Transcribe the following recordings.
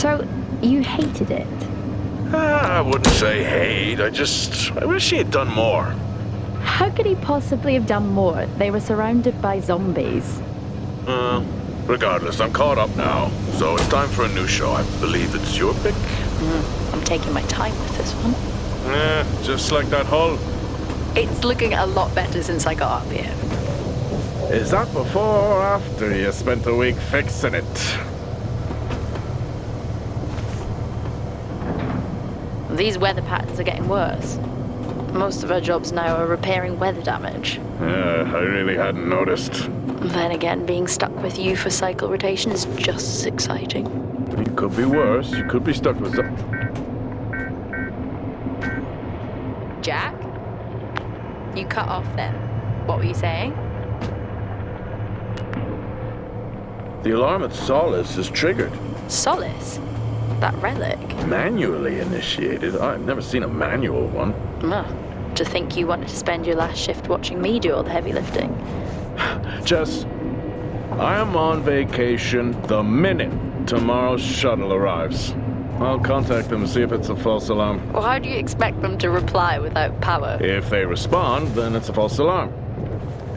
So, you hated it? I wouldn't say hate. I wish he had done more. How could he possibly have done more? They were surrounded by zombies. Regardless, I'm caught up now. So it's time for a new show. I believe it's your pick. I'm taking my time with this one. Just like that hull. It's looking a lot better since I got up here. Is that before or after you spent a week fixing it? These weather patterns are getting worse. Most of our jobs now are repairing weather damage. Yeah, I really hadn't noticed. Then again, being stuck with you for cycle rotation is just as exciting. It could be worse. You could be stuck with some... Jack? You cut off then. What were you saying? The alarm at Solis is triggered. Solis? That relic? Manually initiated? I've never seen a manual one. To think you wanted to spend your last shift watching me do all the heavy lifting. Jess, I am on vacation the minute tomorrow's shuttle arrives. I'll contact them and see if it's a false alarm. Well, how do you expect them to reply without power? If they respond, then it's a false alarm.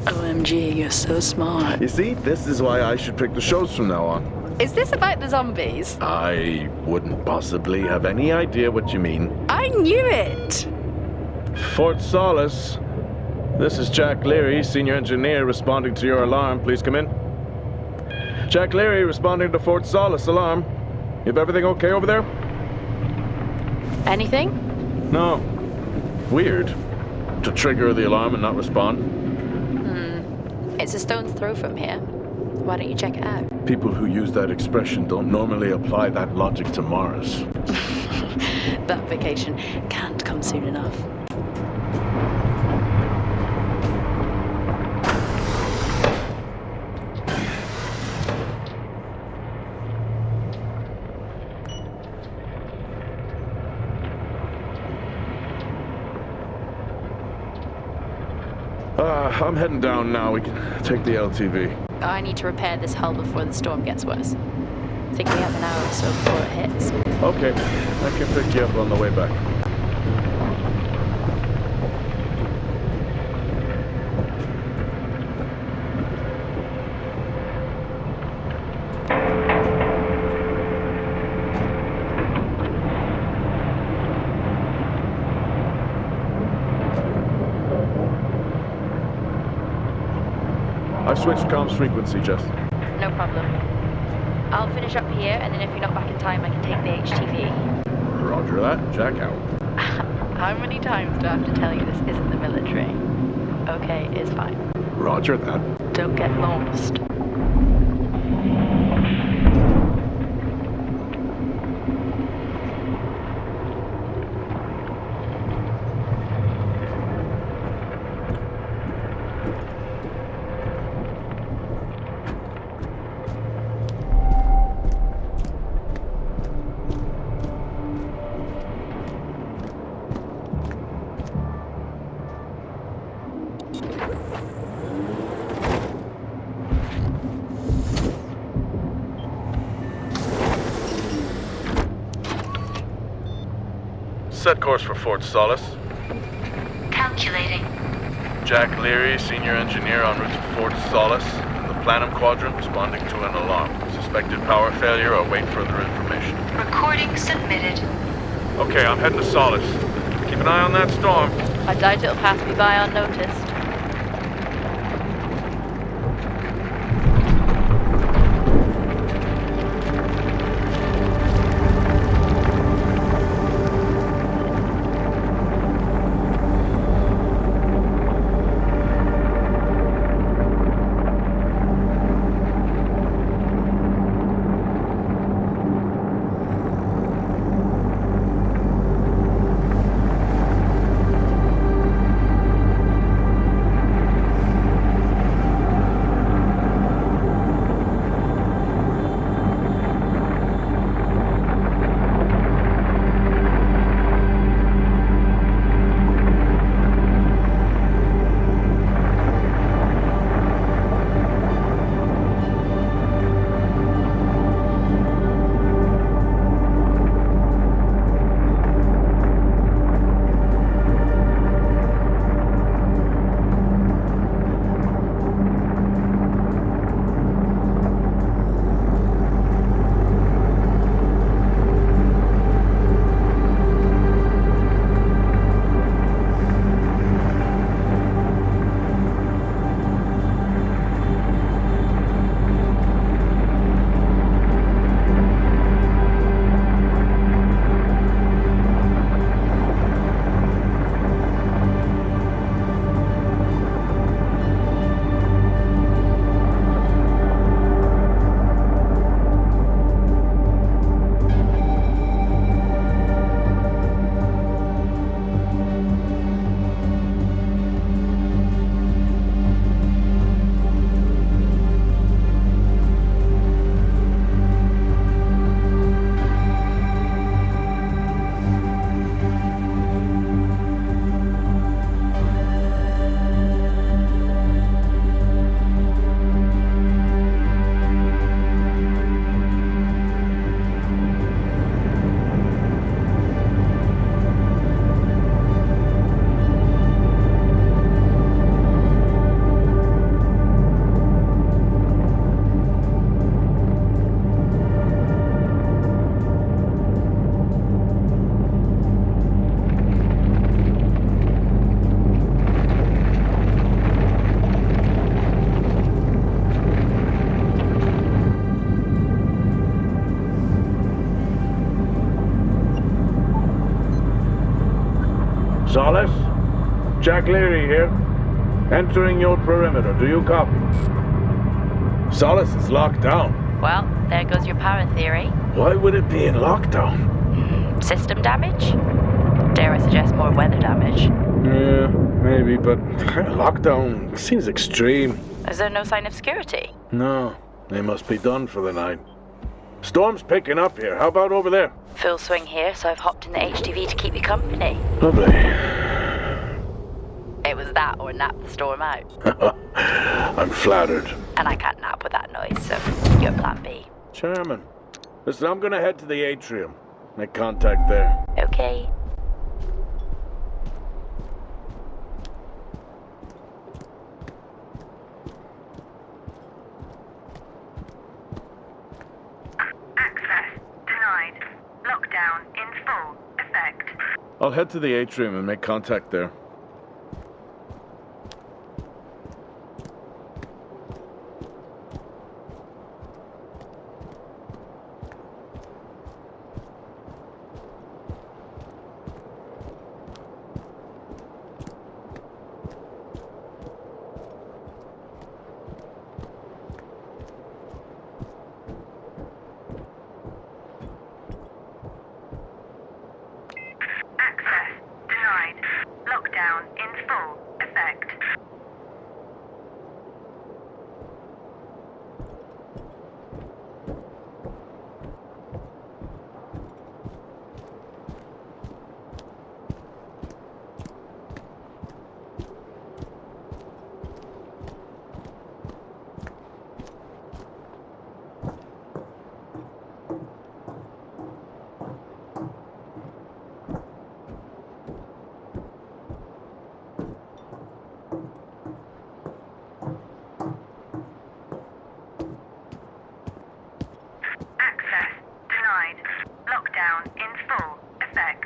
OMG, you're so smart. You see, this is why I should pick the shows from now on. Is this about the zombies? I wouldn't possibly have any idea what you mean. I knew it! Fort Solis. This is Jack Leary, senior engineer, responding to your alarm. Please come in. Jack Leary, responding to Fort Solis alarm. You have everything okay over there? Anything? No. Weird. To trigger the alarm and not respond. It's a stone's throw from here. Why don't you check it out? People who use that expression don't normally apply that logic to Mars. That vacation can't come soon enough. I'm heading down now. We can take the LTV. I need to repair this hull before the storm gets worse. I think we have an hour or so before it hits. Okay, I can pick you up on the way back. I've switched comms frequency, Jess. No problem. I'll finish up here, and then if you're not back in time, I can take the HTV. Roger that. Jack out. How many times do I have to tell you this isn't the military? Okay, it's fine. Roger that. Don't get lost. Set course for Fort Solis. Calculating. Jack Leary, senior engineer en route to Fort Solis. In the Planum Quadrant, responding to an alarm. Suspected power failure. Await further information. Recording submitted. Okay, I'm heading to Solis. Keep an eye on that storm. I doubt it'll pass me by unnoticed. Jack Leary here. Entering your perimeter. Do you copy? Solis is locked down. Well, there goes your power theory. Why would it be in lockdown? System damage? Dare I suggest more weather damage? Yeah, maybe, but lockdown seems extreme. Is there no sign of security? No, they must be done for the night. Storm's picking up here. How about over there? Full swing here, so I've hopped in the HTV to keep you company. Lovely. It was that or nap the storm out. I'm flattered. And I can't nap with that noise, so you're plan B. Chairman, listen, I'm gonna head to the atrium. Make contact there. Okay. Access denied. Lockdown in full effect. I'll head to the atrium and make contact there. Access denied. Lockdown in full effect. Access denied. Lockdown in full effect.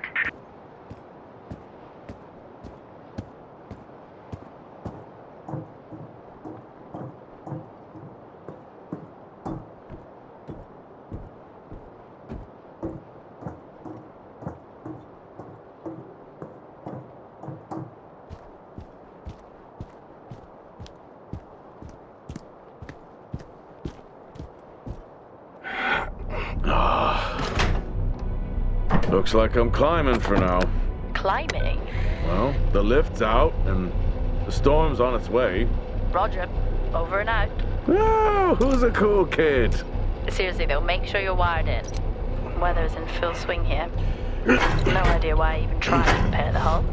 Looks like I'm climbing for now. Climbing? Well, the lift's out and the storm's on its way. Roger. Over and out. Oh, who's a cool kid? Seriously though, make sure you're wired in. Weather's in full swing here. No idea why I even tried to repair the hull.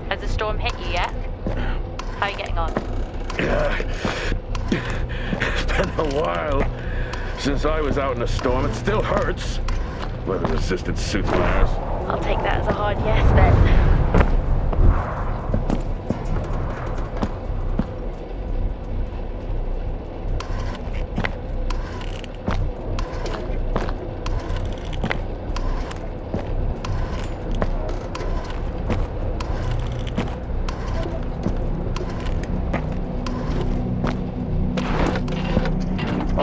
Has the storm hit you yet? How are you getting on? It's been a while since I was out in a storm. It still hurts. Weather-resistant suits my ass. I'll take that as a hard yes then.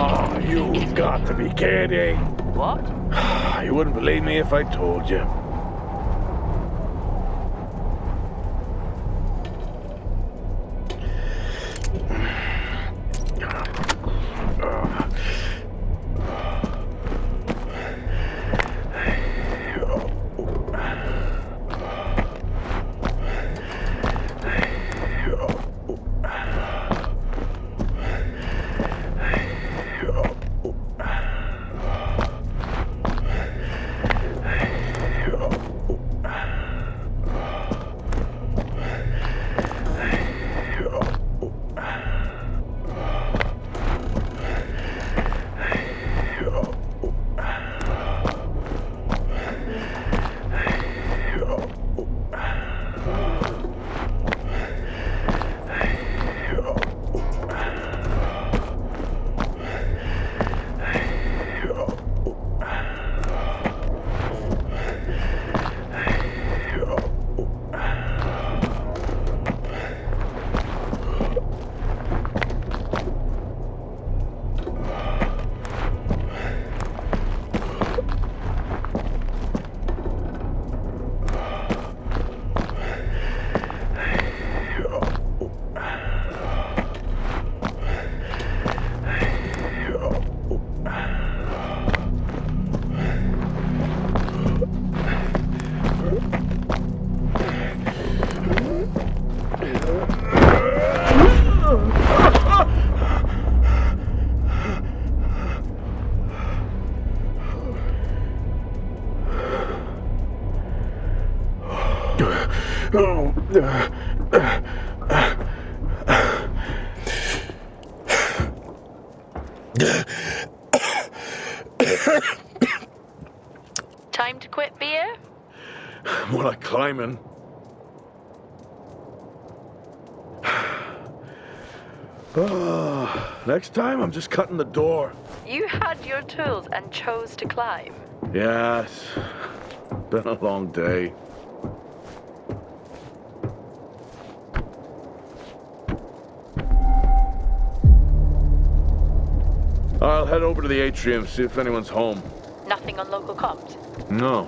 Oh, you've got to be kidding. What? You wouldn't believe me if I told you. Time to quit beer? More like climbing. Next time, I'm just cutting the door. You had your tools and chose to climb. Yeah, it's been a long day. I'll head over to the atrium, see if anyone's home. Nothing on local comms? No.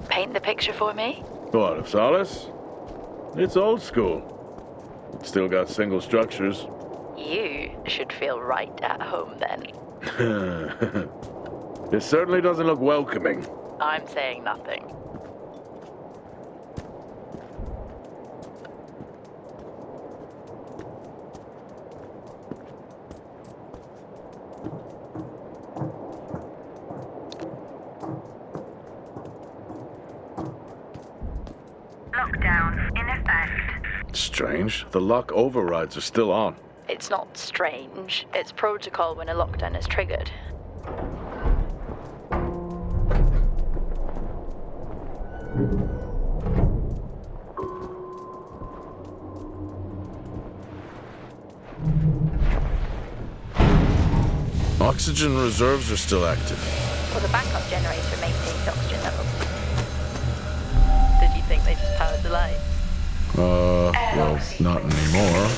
Paint the picture for me? What, of Solis? It's old school. Still got single structures. You should feel right at home then. It certainly doesn't look welcoming. I'm saying nothing. Lockdown in effect. Strange. The lock overrides are still on. It's not strange. It's protocol when a lockdown is triggered. Oxygen reserves are still active. Well, the backup generator maintains oxygen levels. Did you think they just powered the lights? Well, not anymore.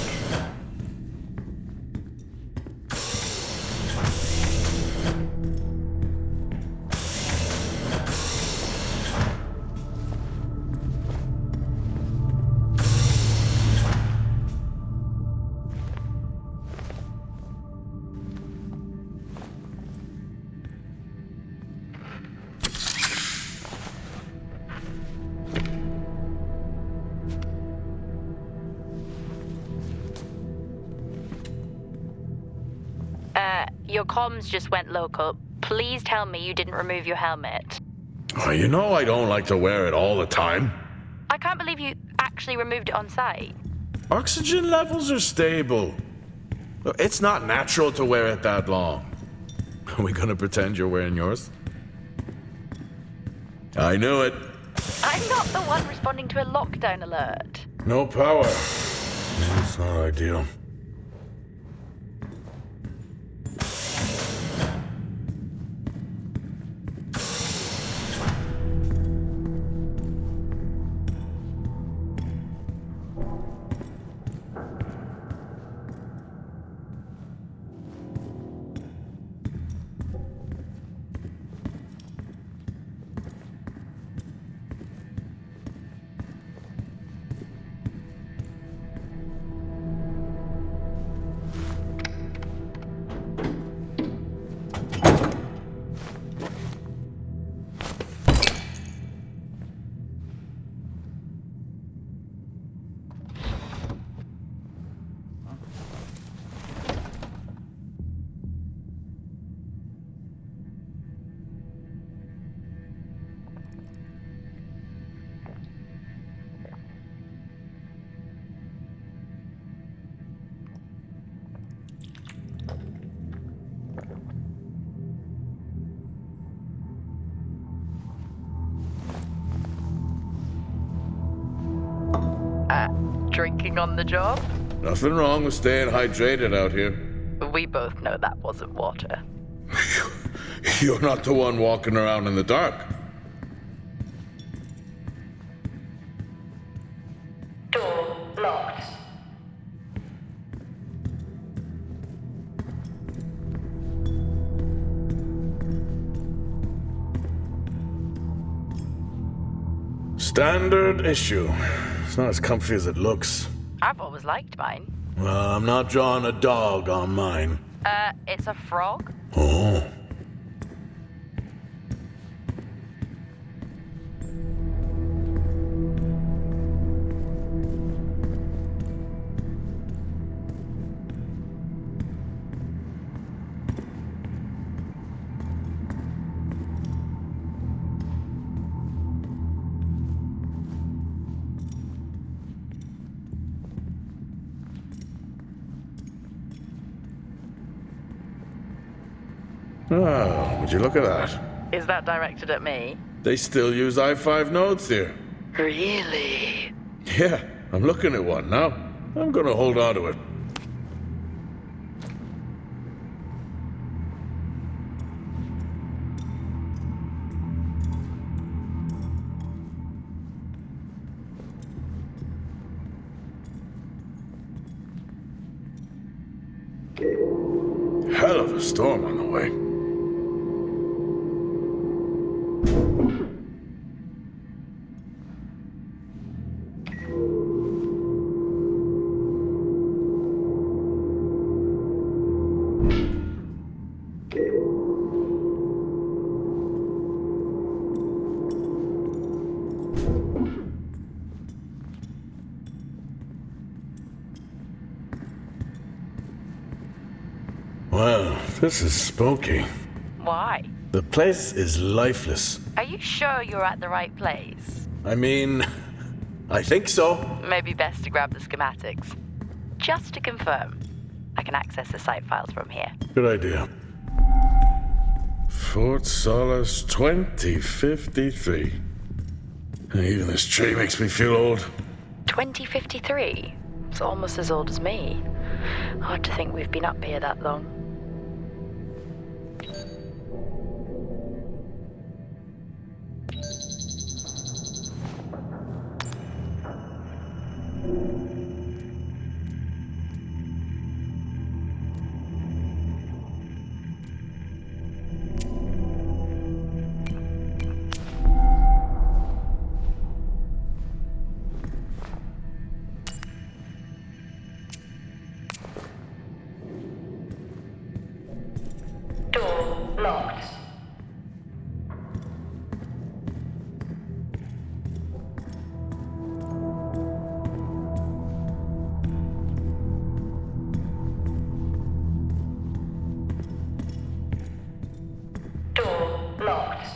Your comms just went local. Please tell me you didn't remove your helmet. Oh, you know I don't like to wear it all the time. I can't believe you actually removed it on site. Oxygen levels are stable. It's not natural to wear it that long. Are we gonna pretend you're wearing yours? I knew it. I'm not the one responding to a lockdown alert. No power. It's not ideal. Drinking on the job? Nothing wrong with staying hydrated out here. We both know that wasn't water. You're not the one walking around in the dark. Door locked. Standard issue. It's not as comfy as it looks. I've always liked mine. Well, I'm not drawing a dog on mine. It's a frog? Oh. Oh, would you look at that? Is that directed at me? They still use i5 nodes here. Really? Yeah, I'm looking at one now. I'm gonna hold on to it. Hell of a storm on the way. Well, this is spooky. Why? The place is lifeless. Are you sure you're at the right place? I mean, I think so. Maybe best to grab the schematics. Just to confirm, I can access the site files from here. Good idea. Fort Solis 2053. Even this tree makes me feel old. 2053? It's almost as old as me. Hard to think we've been up here that long. Door locked. Door locked.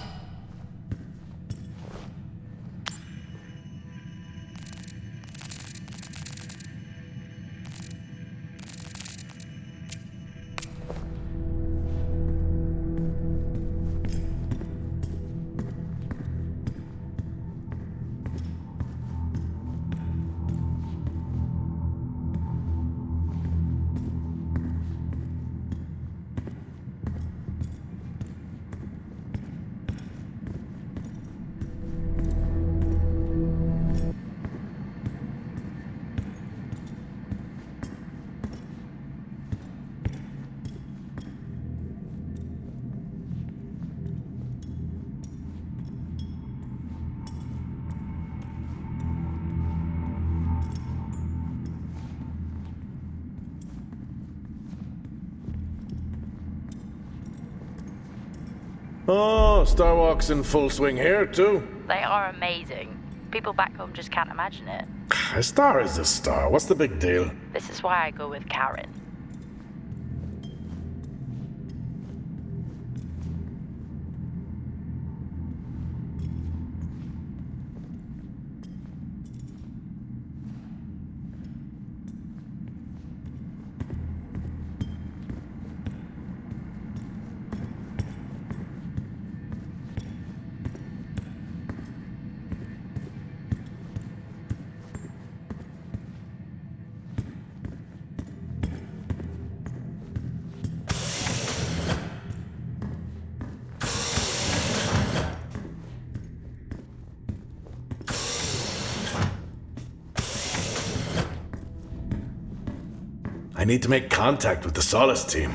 Oh, Starwalk's in full swing here, too. They are amazing. People back home just can't imagine it. A star is a star. What's the big deal? This is why I go with Karen. I need to make contact with the Solis team.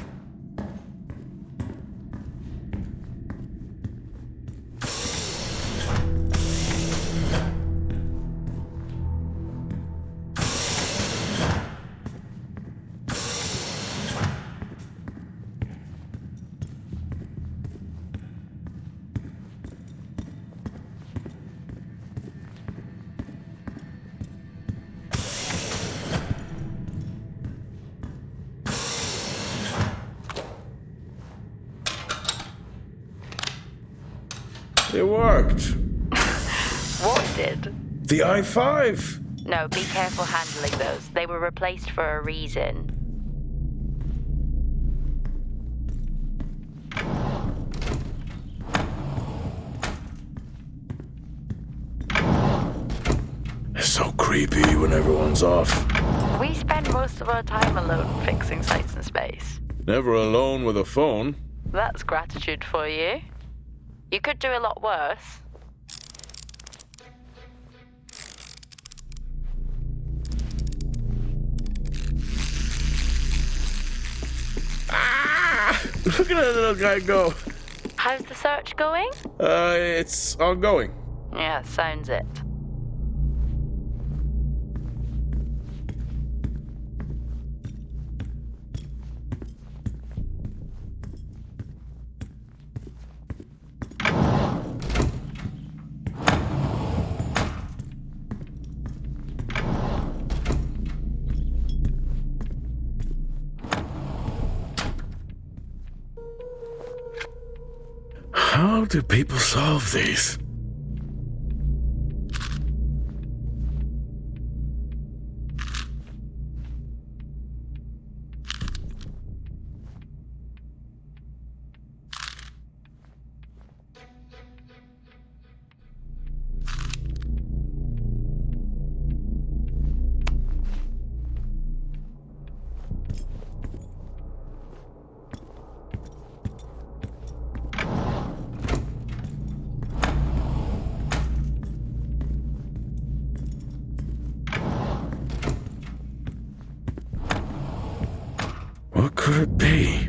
It worked. What did? The i5. No, be careful handling those. They were replaced for a reason. So creepy when everyone's off. We spend most of our time alone fixing sites in space. Never alone with a phone. That's gratitude for you. You could do a lot worse. Look at that little guy go. How's the search going? It's ongoing. Yeah, sounds it. How do people solve these? What could it be?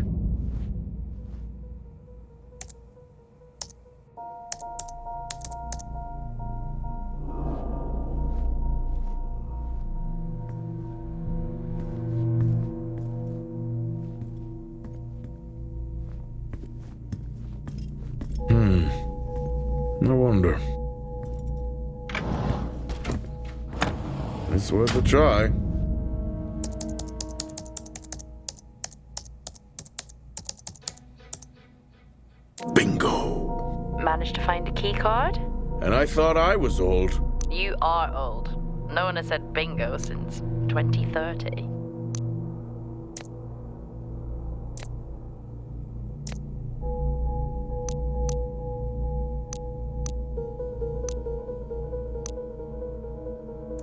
I wonder. It's worth a try. Bingo! Managed to find a key card? And I thought I was old. You are old. No one has said bingo since 2030.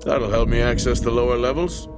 That'll help me access the lower levels.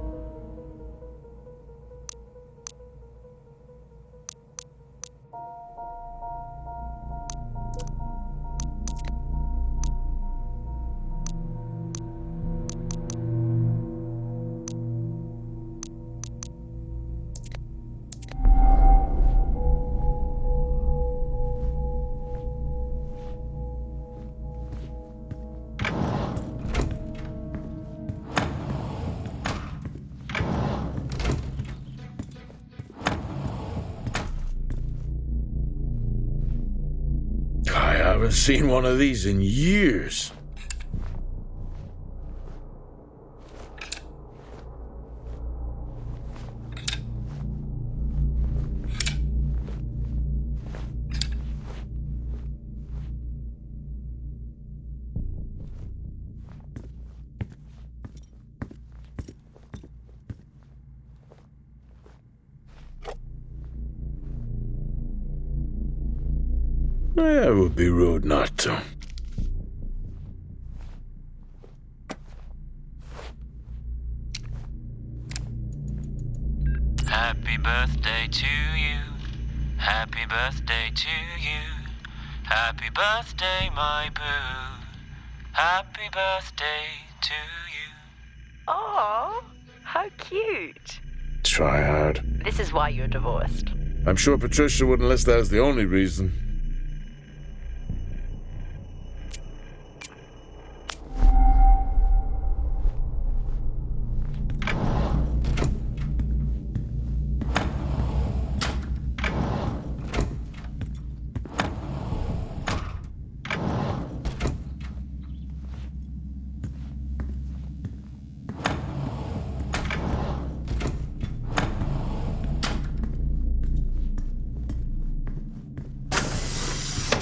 I haven't seen one of these in years. It would be rude not to. Happy birthday to you. Happy birthday to you. Happy birthday, my boo. Happy birthday to you. Oh, how cute. Try hard. This is why you're divorced. I'm sure Patricia wouldn't list that as the only reason.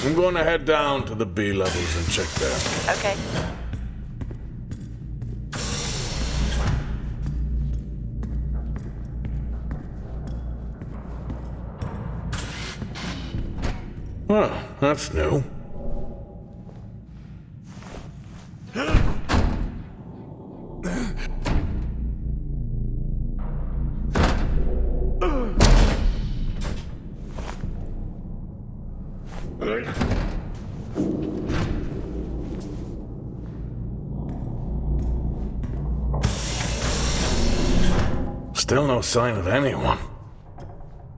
I'm going to head down to the B levels and check there. Okay. Well, that's new. Still no sign of anyone.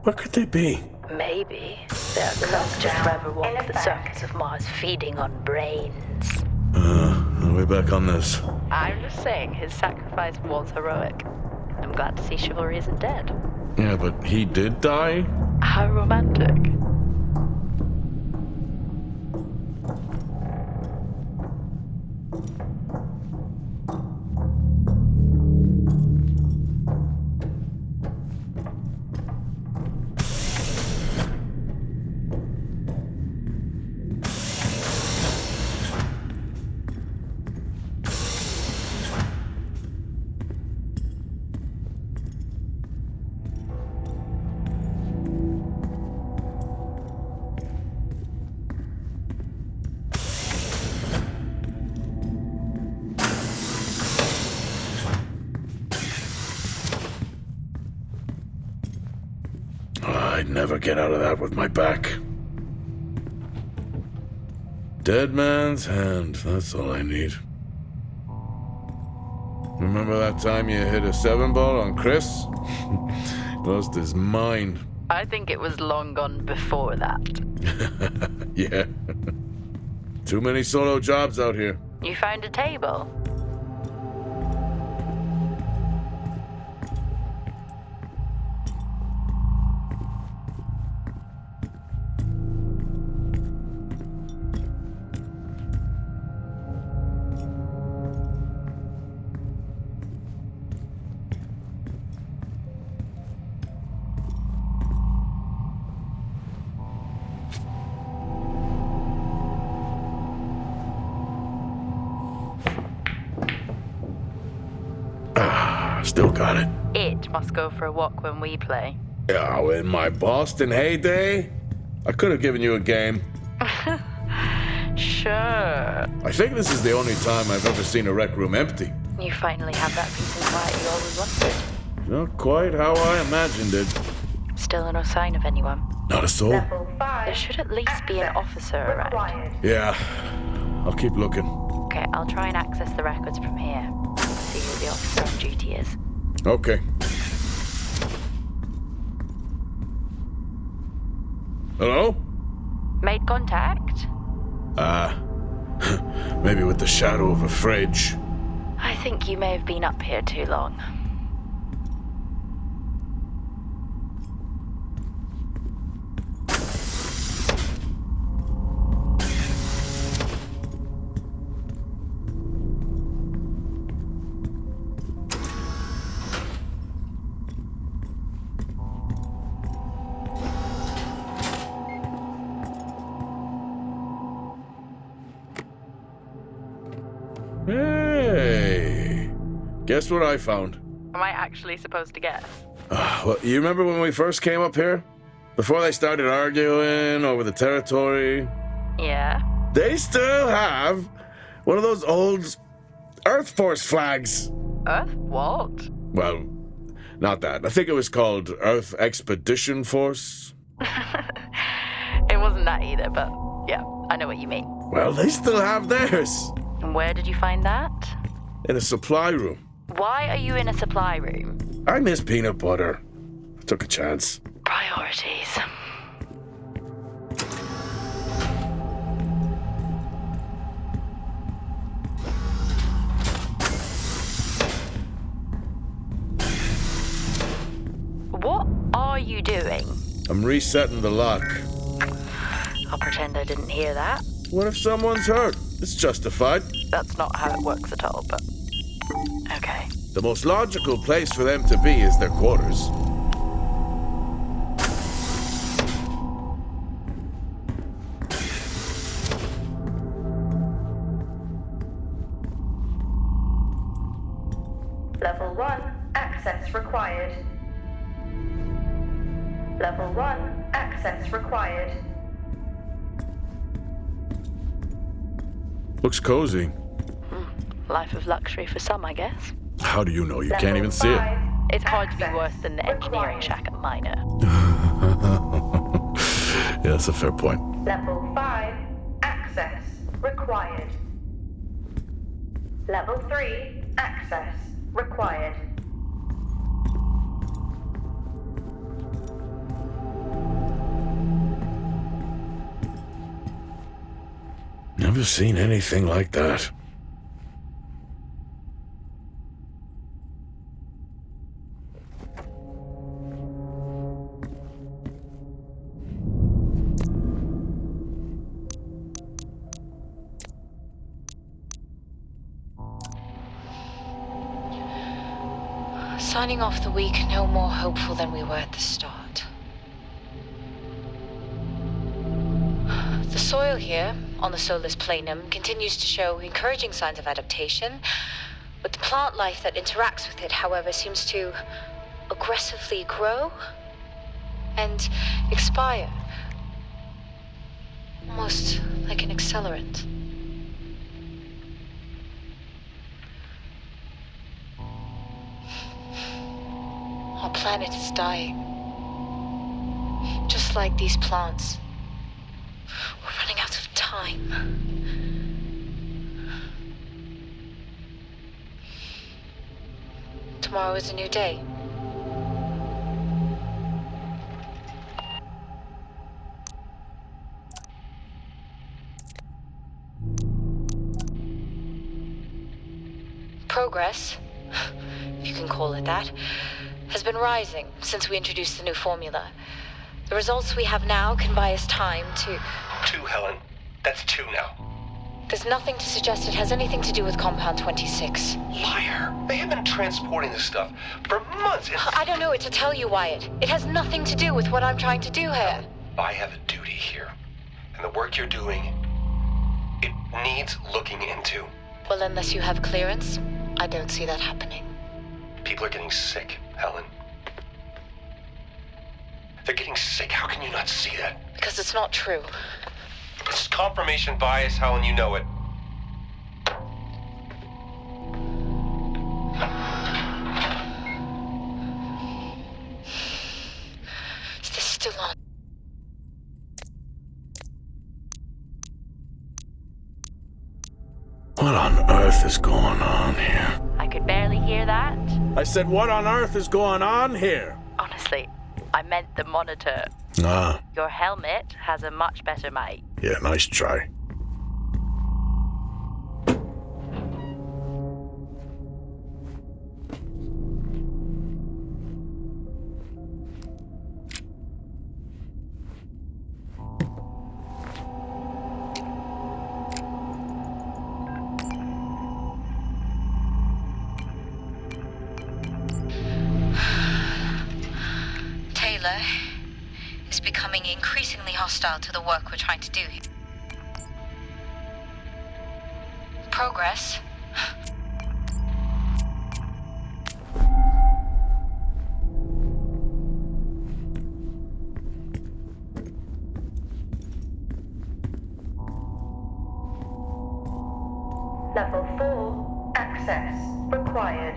Where could they be? Maybe they're close to forever walk the surface of Mars feeding on brains. Are we back on this? I'm just saying his sacrifice was heroic. I'm glad to see chivalry isn't dead. Yeah, but he did die? How romantic. I'd never get out of that with my back. Dead man's hand, that's all I need. Remember that time you hit a 7-ball on Chris? Lost his mind. I think it was long gone before that. Yeah. Too many solo jobs out here. You found a table? Still got it. It must go for a walk when we play. Oh, in my Boston heyday, I could have given you a game. Sure. I think this is the only time I've ever seen a rec room empty. You finally have that peace and quiet you always wanted. Not quite how I imagined it. Still no sign of anyone. Not a soul. Level 5. There should at least be an officer around. Required. Yeah, I'll keep looking. Okay, I'll try and access the records from here. See who the officer on duty is. Okay. Hello? Made contact? Maybe with the shadow of a fridge. I think you may have been up here too long. Hey! Guess what I found? Am I actually supposed to guess? Well, you remember when we first came up here? Before they started arguing over the territory? Yeah? They still have one of those old Earth Force flags. Earth what? Well, not that. I think it was called Earth Expedition Force. It wasn't that either, but yeah, I know what you mean. Well, they still have theirs. And where did you find that? In a supply room. Why are you in a supply room? I miss peanut butter. I took a chance. Priorities. What are you doing? I'm resetting the lock. I'll pretend I didn't hear that. What if someone's hurt? It's justified. That's not how it works at all, but... Okay. The most logical place for them to be is their quarters. Level 1. Access required. Level 1. Access required. Looks cozy. Life of luxury for some, I guess. How do you know? You can't even see it. It's hard to be worse than the engineering shack at Minor. Yeah, that's a fair point. Level 5, access required. Level 3, access required. Never seen anything like that. Signing off the week no more hopeful than we were at the start. The soil here, on the Solis planum, continues to show encouraging signs of adaptation, but the plant life that interacts with it, however, seems to aggressively grow and expire, almost like an accelerant. Our planet is dying. Just like these plants. We're running out of time. Tomorrow is a new day. Progress, if you can call it that, has been rising since we introduced the new formula. The results we have now can buy us time to... 2, Helen. That's 2 now. There's nothing to suggest it has anything to do with Compound 26. Liar. They have been transporting this stuff for months. I don't know what to tell you, Wyatt. It has nothing to do with what I'm trying to do here. I have a duty here. And the work you're doing, it needs looking into. Well, unless you have clearance, I don't see that happening. People are getting sick, Helen. They're getting sick. How can you not see that? Because it's not true. It's confirmation bias, Helen. You know it. Is this still on? What on earth is going on here? I could barely hear that. I said, what on earth is going on here? Honestly, I meant the monitor. Ah, Your helmet has a much better mic. yeah, nice try. Taylor is becoming increasingly hostile to the work we're trying to do here. Progress. Level 4, access required.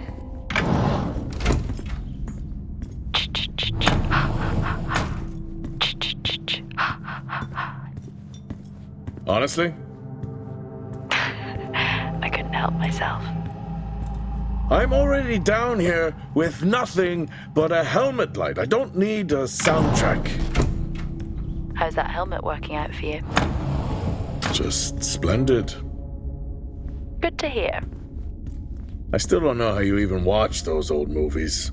Honestly, I couldn't help myself. I'm already down here with nothing but a helmet light. I don't need a soundtrack. How's that helmet working out for you? Just splendid. Good to hear. I still don't know how you even watch those old movies.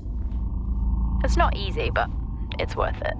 It's not easy, but it's worth it.